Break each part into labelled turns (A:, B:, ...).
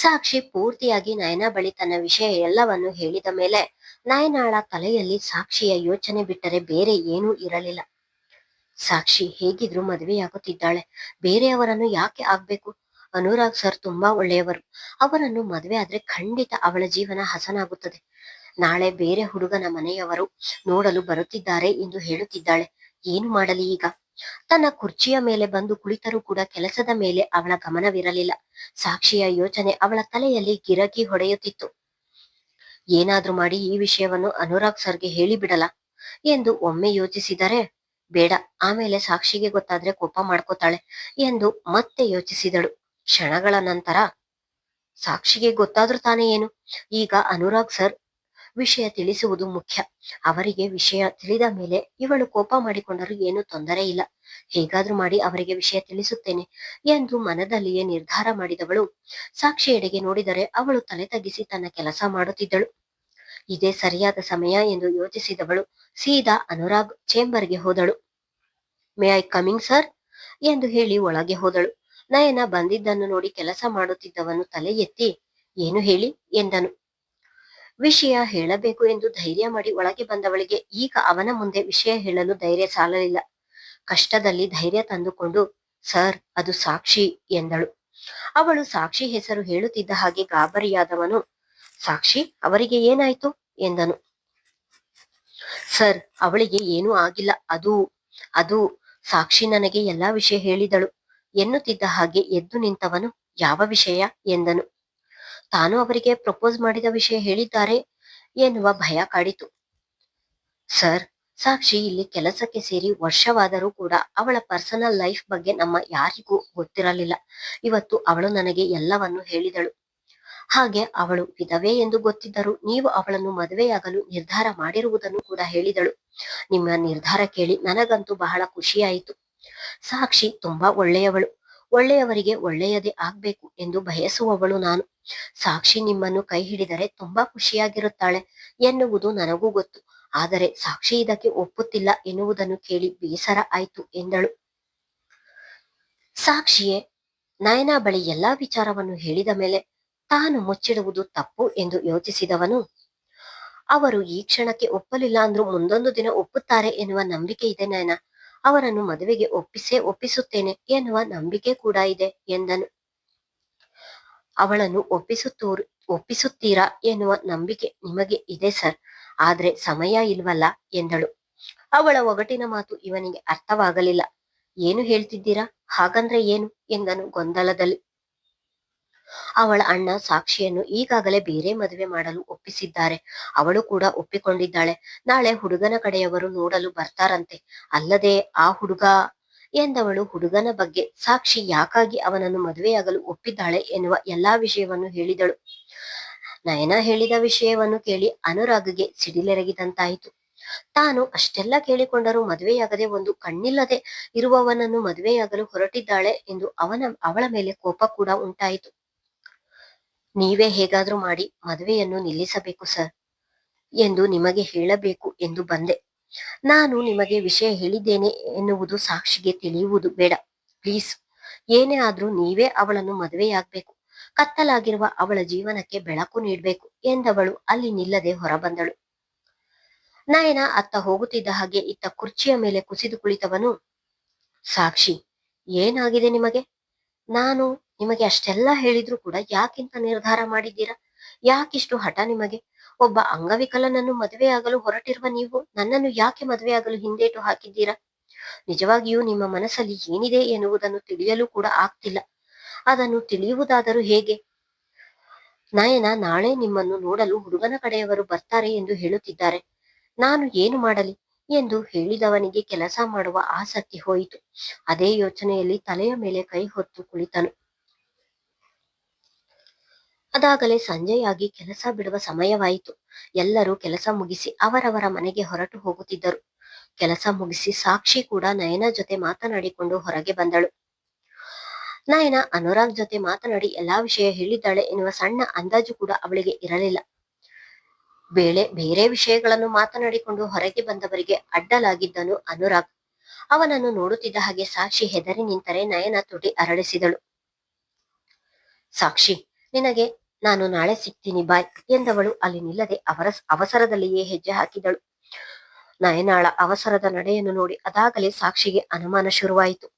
A: ಸಾಕ್ಷಿ ಪೂರ್ತಿಯಾಗಿ ನಯನ ಬಳಿ ತನ್ನ ವಿಷಯ ಎಲ್ಲವನ್ನು ಹೇಳಿದ ಮೇಲೆ ನಯನಾಳ ತಲೆಯಲ್ಲಿ ಸಾಕ್ಷಿಯ ಯೋಚನೆ ಬಿಟ್ಟರೆ ಬೇರೆ ಏನೂ ಇರಲಿಲ್ಲ. ಸಾಕ್ಷಿ ಹೇಗಿದ್ರು ಮದುವೆಯಾಗುತ್ತಿದ್ದಾಳೆ, ಬೇರೆಯವರನ್ನು ಯಾಕೆ ಆಗ್ಬೇಕು? ಅನುರಾಗ್ ಸರ್ ತುಂಬಾ ಒಳ್ಳೆಯವರು. ಅವರನ್ನು ಮದುವೆ ಆದ್ರೆ ಖಂಡಿತ ಅವಳ ಜೀವನ ಹಸನಾಗುತ್ತದೆ. ನಾಳೆ ಬೇರೆ ಹುಡುಗನ ಮನೆಯವರು ನೋಡಲು ಬರುತ್ತಿದ್ದಾರೆ ಎಂದು ಹೇಳುತ್ತಿದ್ದಾಳೆ. ಏನು ಮಾಡಲಿ ಈಗ? ತನ್ನ ಕುರ್ಚಿಯ ಮೇಲೆ ಬಂದು ಕುಳಿತರೂ ಕೂಡ ಕೆಲಸದ ಮೇಲೆ ಅವಳ ಗಮನವಿರಲಿಲ್ಲ. ಸಾಕ್ಷಿಯ ಯೋಚನೆ ಅವಳ ತಲೆಯಲ್ಲಿ ಗಿರಕಿ ಹೊಡೆಯುತ್ತಿತ್ತು. ಏನಾದ್ರೂ ಮಾಡಿ ಈ ವಿಷಯವನ್ನು ಅನುರಾಗ್ ಸರ್ಗೆ ಹೇಳಿಬಿಡಲ ಎಂದು ಒಮ್ಮೆ ಯೋಚಿಸಿದರೆ, ಬೇಡ, ಆಮೇಲೆ ಸಾಕ್ಷಿಗೆ ಗೊತ್ತಾದ್ರೆ ಕೋಪ ಮಾಡ್ಕೋತಾಳೆ ಎಂದು ಮತ್ತೆ ಯೋಚಿಸಿದಳು. ಕ್ಷಣಗಳ ನಂತರ, ಸಾಕ್ಷಿಗೆ ಗೊತ್ತಾದ್ರೂ ತಾನೇ ಏನು, ಈಗ ಅನುರಾಗ್ ಸರ್ ವಿಷಯ ತಿಳಿಸುವುದು ಮುಖ್ಯ. ಅವರಿಗೆ ವಿಷಯ ತಿಳಿದ ಮೇಲೆ ಇವಳು ಕೋಪ ಮಾಡಿಕೊಂಡರೂ ಏನು ತೊಂದರೆ ಇಲ್ಲ. ಹೇಗಾದ್ರೂ ಮಾಡಿ ಅವರಿಗೆ ವಿಷಯ ತಿಳಿಸುತ್ತೇನೆ ಎಂದು ಮನದಲ್ಲಿಯೇ ನಿರ್ಧಾರ ಮಾಡಿದವಳು ಸಾಕ್ಷಿಯೆಡೆಗೆ ನೋಡಿದರೆ ಅವಳು ತಲೆ ತಗ್ಗಿಸಿ ತನ್ನ ಕೆಲಸ ಮಾಡುತ್ತಿದ್ದಳು. ಇದೇ ಸರಿಯಾದ ಸಮಯ ಎಂದು ಯೋಚಿಸಿದವಳು ಸೀದಾ ಅನುರಾಗ್ ಚೇಂಬರ್ಗೆ ಹೋದಳು. ಮೇ ಐ ಕಮಿಂಗ್ ಸರ್ ಎಂದು ಹೇಳಿ ಒಳಗೆ ಹೋದಳು. ನಯನ ಬಂದಿದ್ದನ್ನು ನೋಡಿ ಕೆಲಸ ಮಾಡುತ್ತಿದ್ದವನು ತಲೆ ಎತ್ತಿ, ಏನು ಹೇಳಿ ಎಂದನು. ವಿಷಯ ಹೇಳಬೇಕು ಎಂದು ಧೈರ್ಯ ಮಾಡಿ ಒಳಗೆ ಬಂದವಳಿಗೆ ಈಗ ಅವನ ಮುಂದೆ ವಿಷಯ ಹೇಳಲು ಧೈರ್ಯ ಸಾಲಲಿಲ್ಲ. ಕಷ್ಟದಲ್ಲಿ ಧೈರ್ಯ ತಂದುಕೊಂಡು, ಸರ್, ಅದು ಸಾಕ್ಷಿ ಎಂದಳು. ಅವಳು ಸಾಕ್ಷಿ ಹೆಸರು ಹೇಳುತ್ತಿದ್ದ ಹಾಗೆ ಗಾಬರಿಯಾದವನು, ಸಾಕ್ಷಿ, ಅವರಿಗೆ ಏನಾಯ್ತು ಎಂದನು. ಸರ್, ಅವಳಿಗೆ ಏನೂ ಆಗಿಲ್ಲ. ಅದು ಅದು ಸಾಕ್ಷಿ ನನಗೆ ಎಲ್ಲಾ ವಿಷಯ ಹೇಳಿದಳು ಎನ್ನುತ್ತಿದ್ದ ಹಾಗೆ ಎದ್ದು ನಿಂತವನು, ಯಾವ ವಿಷಯ ಎಂದನು. ತಾನು ಅವರಿಗೆ ಪ್ರಪೋಸ್ ಮಾಡಿದ ವಿಷಯ ಹೇಳಿದ್ದಾರೆ ಎನ್ನುವ ಭಯ ಕಾಡಿತು. ಸರ್, ಸಾಕ್ಷಿ ಇಲ್ಲಿ ಕೆಲಸಕ್ಕೆ ಸೇರಿ ವರ್ಷವಾದರೂ ಕೂಡ ಅವಳ ಪರ್ಸನಲ್ ಲೈಫ್ ಬಗ್ಗೆ ನಮ್ಮ ಯಾರಿಗೂ ಗೊತ್ತಿರಲಿಲ್ಲ. ಇವತ್ತು ಅವಳು ನನಗೆ ಎಲ್ಲವನ್ನು ಹೇಳಿದಳು. ಹಾಗೆ ಅವಳು ವಿಧವೆ ಎಂದು ಗೊತ್ತಿದ್ದರೂ ನೀವು ಅವಳನ್ನು ಮದುವೆಯಾಗಲು ನಿರ್ಧಾರ ಮಾಡಿರುವುದನ್ನು ಕೂಡ ಹೇಳಿದಳು. ನಿಮ್ಮ ನಿರ್ಧಾರ ಕೇಳಿ ನನಗಂತೂ ಬಹಳ ಖುಷಿಯಾಯಿತು. ಸಾಕ್ಷಿ ತುಂಬಾ ಒಳ್ಳೆಯವಳು. ಒಳ್ಳೆಯವರಿಗೆ ಒಳ್ಳೆಯದೇ ಆಗ್ಬೇಕು ಎಂದು ಬಯಸುವವಳು ನಾನು. ಸಾಕ್ಷಿ ನಿಮ್ಮನ್ನು ಕೈ ಹಿಡಿದರೆ ತುಂಬಾ ಖುಷಿಯಾಗಿರುತ್ತಾಳೆ ಎನ್ನುವುದು ನನಗೂ ಗೊತ್ತು. ಆದರೆ ಸಾಕ್ಷಿ ಇದಕ್ಕೆ ಒಪ್ಪುತ್ತಿಲ್ಲ ಎನ್ನುವುದನ್ನು ಕೇಳಿ ಬೇಸರ ಆಯ್ತು ಎಂದಳು. ಸಾಕ್ಷಿಯೇ ನಯನ ಬಳಿ ಎಲ್ಲಾ ವಿಚಾರವನ್ನು ಹೇಳಿದ ಮೇಲೆ ತಾನು ಮುಚ್ಚಿಡುವುದು ತಪ್ಪು ಎಂದು ಯೋಚಿಸಿದವನು, ಅವರು ಈ ಕ್ಷಣಕ್ಕೆ ಒಪ್ಪಲಿಲ್ಲ ಅಂದ್ರೂ ಮುಂದೊಂದು ದಿನ ಒಪ್ಪುತ್ತಾರೆ ಎನ್ನುವ ನಂಬಿಕೆ ಇದೆ ನಯನ. ಅವರನ್ನು ಮದುವೆಗೆ ಒಪ್ಪಿಸುತ್ತೇನೆ ಎನ್ನುವ ನಂಬಿಕೆ ಕೂಡ ಇದೆ ಎಂದನು. ಅವಳನ್ನು ಒಪ್ಪಿಸುತ್ತೀರಾ ಎನ್ನುವ ನಂಬಿಕೆ ನಿಮಗೆ ಇದೆ ಸರ್, ಆದ್ರೆ ಸಮಯ ಇಲ್ವಲ್ಲ ಎಂದಳು. ಅವಳ ಒಗಟಿನ ಮಾತು ಇವನಿಗೆ ಅರ್ಥವಾಗಲಿಲ್ಲ. ಏನು ಹೇಳ್ತಿದ್ದೀರಾ? ಹಾಗಂದ್ರೆ ಏನು ಎಂದನು ಗೊಂದಲದಲ್ಲಿ. ಅವಳ ಅಣ್ಣ ಸಾಕ್ಷಿಯನ್ನು ಈಗಾಗಲೇ ಬೇರೆ ಮದುವೆ ಮಾಡಲು ಒಪ್ಪಿಸಿದ್ದಾರೆ. ಅವಳು ಕೂಡ ಒಪ್ಪಿಕೊಂಡಿದ್ದಾಳೆ. ನಾಳೆ ಹುಡುಗನ ಕಡೆಯವರು ನೋಡಲು ಬರ್ತಾರಂತೆ. ಅಲ್ಲದೆ ಆ ಹುಡುಗ ಎಂದವಳು ಹುಡುಗನ ಬಗ್ಗೆ, ಸಾಕ್ಷಿ ಯಾಕಾಗಿ ಅವನನ್ನು ಮದುವೆಯಾಗಲು ಒಪ್ಪಿದ್ದಾಳೆ ಎನ್ನುವ ಎಲ್ಲಾ ವಿಷಯವನ್ನು ಹೇಳಿದಳು. ನಯನ ಹೇಳಿದ ವಿಷಯವನ್ನು ಕೇಳಿ ಅನುರಾಗ್ಗೆ ಸಿಡಿಲೆರಗಿದಂತಾಯಿತು. ತಾನು ಅಷ್ಟೆಲ್ಲ ಕೇಳಿಕೊಂಡರೂ ಮದುವೆಯಾಗದೆ ಒಂದು ಕಣ್ಣಿಲ್ಲದೆ ಇರುವವನನ್ನು ಮದುವೆಯಾಗಲು ಹೊರಟಿದ್ದಾಳೆ ಎಂದು ಅವಳ ಮೇಲೆ ಕೋಪ ಕೂಡ ಉಂಟಾಯಿತು. ನೀವೇ ಹೇಗಾದ್ರೂ ಮಾಡಿ ಮದುವೆಯನ್ನು ನಿಲ್ಲಿಸಬೇಕು ಸರ್ ಎಂದು ನಿಮಗೆ ಹೇಳಬೇಕು ಎಂದು ಬಂದೆ. ನಾನು ನಿಮಗೆ ವಿಷಯ ಹೇಳಿದ್ದೇನೆ ಎನ್ನುವುದು ಸಾಕ್ಷಿಗೆ ತಿಳಿಯುವುದು ಬೇಡ. ಪ್ಲೀಸ್, ಏನೇ ಆದ್ರೂ ನೀವೇ ಅವಳನ್ನು ಮದುವೆಯಾಗಬೇಕು. ಕತ್ತಲಾಗಿರುವ ಅವಳ ಜೀವನಕ್ಕೆ ಬೆಳಕು ನೀಡಬೇಕು ಎಂದವಳು ಅಲ್ಲಿ ನಿಲ್ಲದೆ ಹೊರಬಂದಳು. ನಯನ ಅತ್ತ ಹೋಗುತ್ತಿದ್ದ ಹಾಗೆ ಇತ್ತ ಕುರ್ಚಿಯ ಮೇಲೆ ಕುಸಿದು ಕುಳಿತವನು, ಸಾಕ್ಷಿ, ಏನಾಗಿದೆ ನಿಮಗೆ? ನಾನು ನಿಮಗೆ ಅಷ್ಟೆಲ್ಲ ಹೇಳಿದ್ರು ಕೂಡ ಯಾಕಿಂತ ನಿರ್ಧಾರ ಮಾಡಿದ್ದೀರಾ? ಯಾಕಿಷ್ಟು ಹಠ ನಿಮಗೆ? ಒಬ್ಬ ಅಂಗವಿಕಲನನ್ನು ಮದುವೆಯಾಗಲು ಹೊರಟಿರುವ ನೀವು ನನ್ನನ್ನು ಯಾಕೆ ಮದುವೆಯಾಗಲು ಹಿಂದೇಟು ಹಾಕಿದ್ದೀರಾ? ನಿಜವಾಗಿಯೂ ನಿಮ್ಮ ಮನಸ್ಸಲ್ಲಿ ಏನಿದೆ ಎನ್ನುವುದನ್ನು ತಿಳಿಯಲು ಕೂಡ ಆಗ್ತಿಲ್ಲ. ಅದನ್ನು ತಿಳಿಯುವುದಾದರೂ ಹೇಗೆ? ನಯನ ನಾಳೆ ನಿಮ್ಮನ್ನು ನೋಡಲು ಹುಡುಗನ ಕಡೆಯವರು ಬರ್ತಾರೆ ಎಂದು ಹೇಳುತ್ತಿದ್ದಾರೆ. ನಾನು ಏನು ಮಾಡಲಿ ಎಂದು ಹೇಳಿದವನಿಗೆ ಕೆಲಸ ಮಾಡುವ ಆಸಕ್ತಿ ಹೋಯಿತು. ಅದೇ ಯೋಚನೆಯಲ್ಲಿ ತಲೆಯ ಮೇಲೆ ಕೈ ಹೊತ್ತು ಕುಳಿತನು. ಅದಾಗಲೇ ಸಂಜೆಯಾಗಿ ಕೆಲಸ ಬಿಡುವ ಸಮಯವಾಯಿತು. ಎಲ್ಲರೂ ಕೆಲಸ ಮುಗಿಸಿ ಅವರವರ ಮನೆಗೆ ಹೊರಟು ಹೋಗುತ್ತಿದ್ದರು. ಕೆಲಸ ಮುಗಿಸಿ ಸಾಕ್ಷಿ ಕೂಡ ನಯನ ಜೊತೆ ಮಾತನಾಡಿಕೊಂಡು ಹೊರಗೆ ಬಂದಳು. ನಯನ ಅನುರಾಗ್ ಜೊತೆ ಮಾತನಾಡಿ ಎಲ್ಲಾ ವಿಷಯ ಹೇಳಿದ್ದಾಳೆ ಎನ್ನುವ ಸಣ್ಣ ಅಂದಾಜು ಕೂಡ ಅವಳಿಗೆ ಇರಲಿಲ್ಲ. ಬೇರೆ ವಿಷಯಗಳನ್ನು ಮಾತನಾಡಿಕೊಂಡು ಹೊರಗೆ ಬಂದವರಿಗೆ ಅಡ್ಡಲಾಗಿದ್ದನು ಅನುರಾಗ್. ಅವನನ್ನು ನೋಡುತ್ತಿದ್ದ ಹಾಗೆ ಸಾಕ್ಷಿ ಹೆದರಿ ನಿಂತರೆ ನಯನ ತುಟಿ ಅರಳಿಸಿದಳು. ಸಾಕ್ಷಿ, ನಿನಗೆ ನಾನು ನಾಳೆ ಸಿಗ್ತೀನಿ ಬಾಯ್ ಎಂದವಳು ಅಲ್ಲಿ ನಿಲ್ಲದೆ ಅವಸರದಲ್ಲಿಯೇ ಹೆಜ್ಜೆ ಹಾಕಿದಳು. ನಯನಾಳ ಅವಸರದ ನಡೆಯನ್ನು ನೋಡಿ ಅದಾಗಲೇ ಸಾಕ್ಷಿಗೆ ಅನುಮಾನ ಶುರುವಾಯಿತು.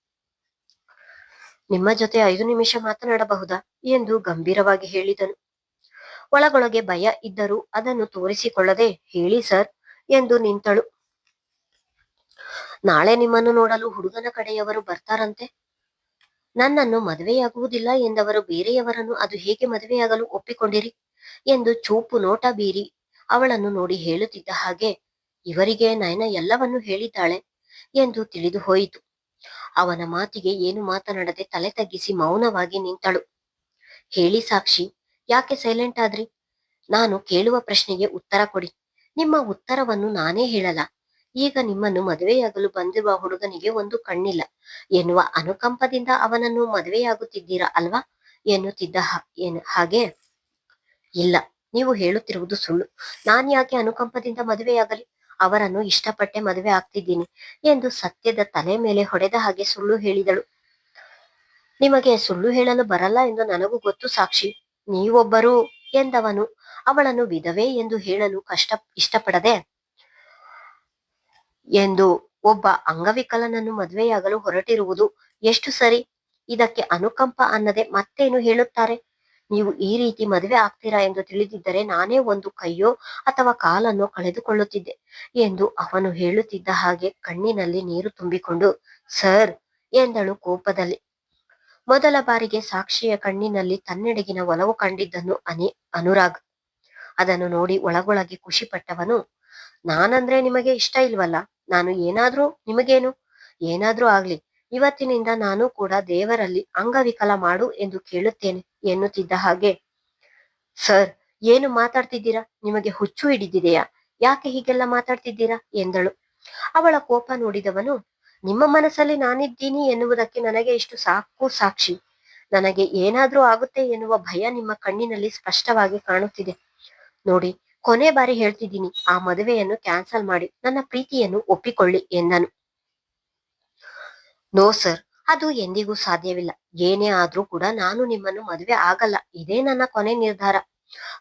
A: ನಿಮ್ಮ ಜೊತೆ 5 ನಿಮಿಷ ಮಾತನಾಡಬಹುದಾ ಎಂದು ಗಂಭೀರವಾಗಿ ಹೇಳಿದನು. ಒಳಗೊಳಗೆ ಭಯ ಇದ್ದರೂ ಅದನ್ನು ತೋರಿಸಿಕೊಳ್ಳದೆ ಹೇಳಿ ಸರ್ ಎಂದು ನಿಂತಳು. ನಾಳೆ ನಿಮ್ಮನ್ನು ನೋಡಲು ಹುಡುಗನ ಕಡೆಯವರು ಬರ್ತಾರಂತೆ. ನನ್ನನ್ನು ಮದುವೆಯಾಗುವುದಿಲ್ಲ ಎಂದವರು ಬೇರೆಯವರನ್ನು ಅದು ಹೇಗೆ ಮದುವೆಯಾಗಲು ಒಪ್ಪಿಕೊಂಡಿರಿ ಎಂದು ಚೂಪು ನೋಟ ಬೀರಿ ಅವಳನ್ನು ನೋಡಿ ಹೇಳುತ್ತಿದ್ದ ಹಾಗೆ ಇವರಿಗೆ ನಯನ ಎಲ್ಲವನ್ನೂ ಹೇಳಿದ್ದಾಳೆ ಎಂದು ತಿಳಿದು ಹೋಯಿತು. ಅವನ ಮಾತಿಗೆ ಏನು ಮಾತನಾಡದೆ ತಲೆ ತಗ್ಗಿಸಿ ಮೌನವಾಗಿ ನಿಂತಳು. ಹೇಳಿ ಸಾಕ್ಷಿ, ಯಾಕೆ ಸೈಲೆಂಟ್ ಆದ್ರಿ? ನಾನು ಕೇಳುವ ಪ್ರಶ್ನೆಗೆ ಉತ್ತರ ಕೊಡಿ. ನಿಮ್ಮ ಉತ್ತರವನ್ನು ನಾನೇ ಹೇಳಲ್ಲ. ಈಗ ನಿಮ್ಮನ್ನು ಮದುವೆಯಾಗಲು ಬಂದಿರುವ ಹುಡುಗನಿಗೆ ಒಂದು ಕಣ್ಣಿಲ್ಲ ಎನ್ನುವ ಅನುಕಂಪದಿಂದ ಅವನನ್ನು ಮದುವೆಯಾಗುತ್ತಿದ್ದೀರಾ ಅಲ್ವಾ ಎನ್ನುತ್ತಿದ್ದ ಹಾಗೆ. ಇಲ್ಲ, ನೀವು ಹೇಳುತ್ತಿರುವುದು ಸುಳ್ಳು. ನಾನ್ ಯಾಕೆ ಅನುಕಂಪದಿಂದ ಮದುವೆಯಾಗಲಿ? ಅವರನ್ನು ಇಷ್ಟಪಟ್ಟೆ ಮದುವೆ ಆಗ್ತಿದ್ದೀನಿ ಎಂದು ಸತ್ಯದ ತಲೆ ಮೇಲೆ ಹೊಡೆದ ಹಾಗೆ ಸುಳ್ಳು ಹೇಳಿದಳು. ನಿಮಗೆ ಸುಳ್ಳು ಹೇಳಲು ಬರಲ್ಲ ಎಂದು ನನಗೂ ಗೊತ್ತು ಸಾಕ್ಷಿ. ನೀವೊಬ್ಬರು ಎಂದವನು ಅವಳನ್ನು ವಿಧವೆ ಎಂದು ಹೇಳಲು ಇಷ್ಟಪಡದೆ ಎಂದು ಒಬ್ಬ ಅಂಗವಿಕಲನನ್ನು ಮದುವೆಯಾಗಲು ಹೊರಟಿರುವುದು ಎಷ್ಟು ಸರಿ? ಇದಕ್ಕೆ ಅನುಕಂಪ ಅನ್ನದೆ ಮತ್ತೇನು ಹೇಳುತ್ತಾರೆ? ನೀವು ಈ ರೀತಿ ಮದುವೆ ಆಗ್ತೀರಾ ಎಂದು ತಿಳಿದಿದ್ದರೆ ನಾನೇ ಒಂದು ಕೈಯೋ ಅಥವಾ ಕಾಲನ್ನೋ ಕಳೆದುಕೊಳ್ಳುತ್ತಿದ್ದೆ ಎಂದು ಅವನು ಹೇಳುತ್ತಿದ್ದ ಹಾಗೆ ಕಣ್ಣಿನಲ್ಲಿ ನೀರು ತುಂಬಿಕೊಂಡು ಸರ್ ಎಂದಳು ಕೋಪದಲ್ಲಿ. ಮೊದಲ ಬಾರಿಗೆ ಸಾಕ್ಷಿಯ ಕಣ್ಣಿನಲ್ಲಿ ತನ್ನೆಡೆಗಿನ ಒಲವು ಕಂಡಿದ್ದನ್ನು ಅನುರಾಗ್. ಅದನ್ನು ನೋಡಿ ಒಳಗೊಳಗೆ ಖುಷಿಪಟ್ಟವನು, ನಾನಂದ್ರೆ ನಿಮಗೆ ಇಷ್ಟ ಇಲ್ವಲ್ಲ? ನಾನು ನಿಮಗೇನು ಏನಾದ್ರೂ ಆಗ್ಲಿ, ಇವತ್ತಿನಿಂದ ನಾನು ಕೂಡ ದೇವರಲ್ಲಿ ಅಂಗವಿಕಲ ಮಾಡು ಎಂದು ಕೇಳುತ್ತೇನೆ ಎನ್ನುತ್ತಿದ್ದ ಹಾಗೆ. ಸರ್, ಏನು ಮಾತಾಡ್ತಿದ್ದೀರಾ? ನಿಮಗೆ ಹುಚ್ಚು ಹಿಡಿದಿದೆಯಾ? ಯಾಕೆ ಹೀಗೆಲ್ಲ ಮಾತಾಡ್ತಿದ್ದೀರಾ ಎಂದಳು. ಅವಳ ಕೋಪ ನೋಡಿದವನು, ನಿಮ್ಮ ಮನಸ್ಸಲ್ಲಿ ನಾನಿದ್ದೀನಿ ಎನ್ನುವುದಕ್ಕೆ ನನಗೆ ಇಷ್ಟು ಸಾಕು ಸಾಕ್ಷಿ. ನನಗೆ ಏನಾದ್ರೂ ಆಗುತ್ತೆ ಎನ್ನುವ ಭಯ ನಿಮ್ಮ ಕಣ್ಣಿನಲ್ಲಿ ಸ್ಪಷ್ಟವಾಗಿ ಕಾಣುತ್ತಿದೆ ನೋಡಿ. ಕೊನೆ ಬಾರಿ ಹೇಳ್ತಿದ್ದೀನಿ, ಆ ಮದುವೆಯನ್ನು ಕ್ಯಾನ್ಸಲ್ ಮಾಡಿ ನನ್ನ ಪ್ರೀತಿಯನ್ನು ಒಪ್ಪಿಕೊಳ್ಳಿ ಎಂದನು. ನೋ ಸರ್, ಅದು ಎಂದಿಗೂ ಸಾಧ್ಯವಿಲ್ಲ. ಏನೇ ಆದ್ರೂ ಕೂಡ ನಾನು ನಿಮ್ಮನ್ನು ಮದುವೆ ಆಗಲ್ಲ. ಇದೇ ನನ್ನ ಕೊನೆ ನಿರ್ಧಾರ.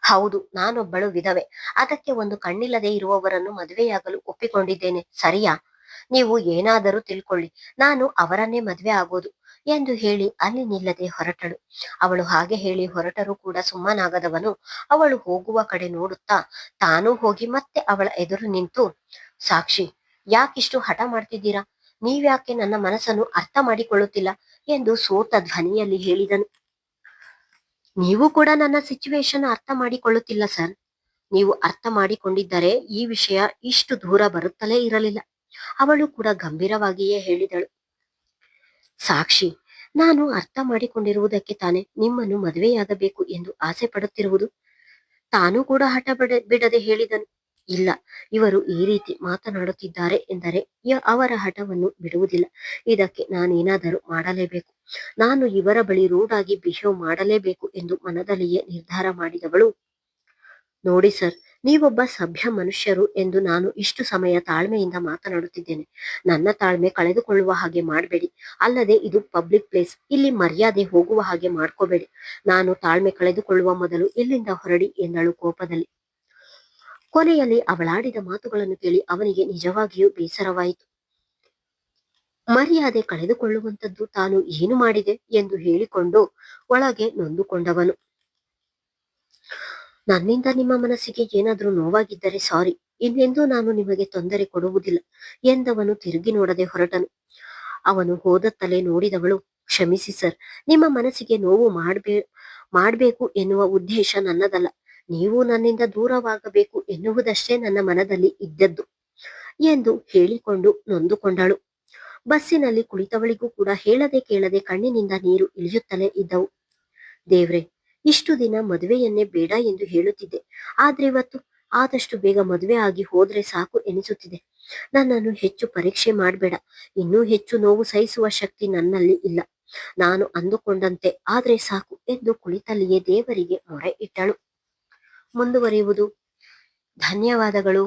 A: ಹೌದು, ನಾನೊಬ್ಬಳು ವಿಧವೆ. ಅದಕ್ಕೆ ಒಂದು ಕಣ್ಣಿಲ್ಲದೆ ಇರುವವರನ್ನು ಮದುವೆಯಾಗಲು ಒಪ್ಪಿಕೊಂಡಿದ್ದೇನೆ, ಸರಿಯಾ? ನೀವು ಏನಾದರೂ ತಿಳ್ಕೊಳ್ಳಿ, ನಾನು ಅವರನ್ನೇ ಮದುವೆ ಆಗೋದು ಎಂದು ಹೇಳಿ ಅಲ್ಲಿ ನಿಲ್ಲದೆ ಹೊರಟಳು. ಅವಳು ಹಾಗೆ ಹೇಳಿ ಹೊರಟರೂ ಕೂಡ ಸುಮ್ಮನಾಗದವನು ಅವಳು ಹೋಗುವ ಕಡೆ ನೋಡುತ್ತಾ ತಾನೂ ಹೋಗಿ ಮತ್ತೆ ಅವಳ ಎದುರು ನಿಂತು, ಸಾಕ್ಷಿ, ಯಾಕಿಷ್ಟು ಹಠ ಮಾಡ್ತಿದ್ದೀರಾ? ನೀವ್ಯಾಕೆ ನನ್ನ ಮನಸ್ಸನ್ನು ಅರ್ಥ ಮಾಡಿಕೊಳ್ಳುತ್ತಿಲ್ಲ ಎಂದು ಸೋತ ಧ್ವನಿಯಲ್ಲಿ ಹೇಳಿದನು. ನೀವು ಕೂಡ ನನ್ನ ಸಿಚುವೇಶನ್ ಅರ್ಥ ಮಾಡಿಕೊಳ್ಳುತ್ತಿಲ್ಲ ಸರ್. ನೀವು ಅರ್ಥ ಮಾಡಿಕೊಂಡಿದ್ದರೆ ಈ ವಿಷಯ ಇಷ್ಟು ದೂರ ಬರುತ್ತಲೇ ಇರಲಿಲ್ಲ. ಅವಳು ಕೂಡ ಗಂಭೀರವಾಗಿಯೇ ಹೇಳಿದಳು. ಸಾಕ್ಷಿ, ನಾನು ಅರ್ಥ ಮಾಡಿಕೊಂಡಿರುವುದಕ್ಕೆ ತಾನೇ ನಿಮ್ಮನ್ನು ಮದುವೆಯಾಗಬೇಕು ಎಂದು ಆಸೆ ಪಡುತ್ತಿರುವುದು. ತಾನೂ ಕೂಡ ಹಠ ಬಿಡದೆ ಹೇಳಿದನು, ಇಲ್ಲ, ಇವರು ಈ ರೀತಿ ಮಾತನಾಡುತ್ತಿದ್ದಾರೆ ಎಂದರೆ ಅವರ ಹಠವನ್ನು ಬಿಡುವುದಿಲ್ಲ. ಇದಕ್ಕೆ ನಾನೇನಾದರೂ ಮಾಡಲೇಬೇಕು. ನಾನು ಇವರ ಬಳಿ ರೂಢಾಗಿ ಬಿಹೇವ್ ಮಾಡಲೇಬೇಕು ಎಂದು ಮನದಲ್ಲಿಯೇ ನಿರ್ಧಾರ ಮಾಡಿದವಳು. ನೋಡಿ ಸರ್, ನೀವೊಬ್ಬ ಸಭ್ಯ ಮನುಷ್ಯರು ಎಂದು ನಾನು ಇಷ್ಟು ಸಮಯ ತಾಳ್ಮೆಯಿಂದ ಮಾತನಾಡುತ್ತಿದ್ದೇನೆ. ನನ್ನ ತಾಳ್ಮೆ ಕಳೆದುಕೊಳ್ಳುವ ಹಾಗೆ ಮಾಡಬೇಡಿ. ಅಲ್ಲದೆ ಇದು ಪಬ್ಲಿಕ್ ಪ್ಲೇಸ್, ಇಲ್ಲಿ ಮರ್ಯಾದೆ ಹೋಗುವ ಹಾಗೆ ಮಾಡ್ಕೋಬೇಡಿ. ನಾನು ತಾಳ್ಮೆ ಕಳೆದುಕೊಳ್ಳುವ ಮೊದಲು ಇಲ್ಲಿಂದ ಹೊರಡಿ ಎಂದಳು ಕೋಪದಲ್ಲಿ. ಕೊನೆಯಲ್ಲಿ ಅವಳಾಡಿದ ಮಾತುಗಳನ್ನು ಕೇಳಿ ಅವನಿಗೆ ನಿಜವಾಗಿಯೂ ಬೇಸರವಾಯಿತು. ಮರ್ಯಾದೆ ಕಳೆದುಕೊಳ್ಳುವಂಥದ್ದು ತಾನು ಏನು ಮಾಡಿದೆ ಎಂದು ಹೇಳಿಕೊಂಡು ಒಳಗೆ ನೊಂದುಕೊಂಡವನು. ನನ್ನಿಂದ ನಿಮ್ಮ ಮನಸ್ಸಿಗೆ ಏನಾದ್ರೂ ನೋವಾಗಿದ್ದರೆ ಸಾರಿ. ಇನ್ನೆಂದೂ ನಾನು ನಿಮಗೆ ತೊಂದರೆ ಕೊಡುವುದಿಲ್ಲ ಎಂದವನು ತಿರುಗಿ ನೋಡದೆ ಹೊರಟನು. ಅವನು ಹೋದತ್ತಲೇ ನೋಡಿದವಳು, ಕ್ಷಮಿಸಿ ಸರ್, ನಿಮ್ಮ ಮನಸ್ಸಿಗೆ ನೋವು ಮಾಡ್ಬೇಕು ಎನ್ನುವ ಉದ್ದೇಶ ನನ್ನದಲ್ಲ. ನೀವು ನನ್ನಿಂದ ದೂರವಾಗಬೇಕು ಎನ್ನುವುದಷ್ಟೇ ನನ್ನ ಮನದಲ್ಲಿ ಇದ್ದದ್ದು ಎಂದು ಹೇಳಿಕೊಂಡು ನೊಂದುಕೊಂಡಳು. ಬಸ್ಸಿನಲ್ಲಿ ಕುಳಿತವಳಿಗೂ ಕೂಡ ಹೇಳದೆ ಕೇಳದೆ ಕಣ್ಣಿನಿಂದ ನೀರು ಇಳಿಯುತ್ತಲೇ ಇದ್ದವು. ದೇವ್ರೆ, ಇಷ್ಟು ದಿನ ಮದುವೆಯನ್ನೇ ಬೇಡ ಎಂದು ಹೇಳುತ್ತಿದ್ದೆ. ಆದ್ರೆ ಇವತ್ತು ಆದಷ್ಟು ಬೇಗ ಮದುವೆ ಆಗಿ ಹೋದ್ರೆ ಸಾಕು ಎನಿಸುತ್ತಿದೆ. ನನ್ನನ್ನು ಹೆಚ್ಚು ಪರೀಕ್ಷೆ ಮಾಡಬೇಡ. ಇನ್ನೂ ಹೆಚ್ಚು ನೋವು ಸಹಿಸುವ ಶಕ್ತಿ ನನ್ನಲ್ಲಿ ಇಲ್ಲ. ನಾನು ಅಂದುಕೊಂಡಂತೆ ಆದ್ರೆ ಸಾಕು ಎಂದು ಕುಳಿತಲ್ಲಿಯೇ ದೇವರಿಗೆ ಮೊರೆ ಇಟ್ಟಳು. ಮುಂದುವರಿಯುವುದು. ಧನ್ಯವಾದಗಳು.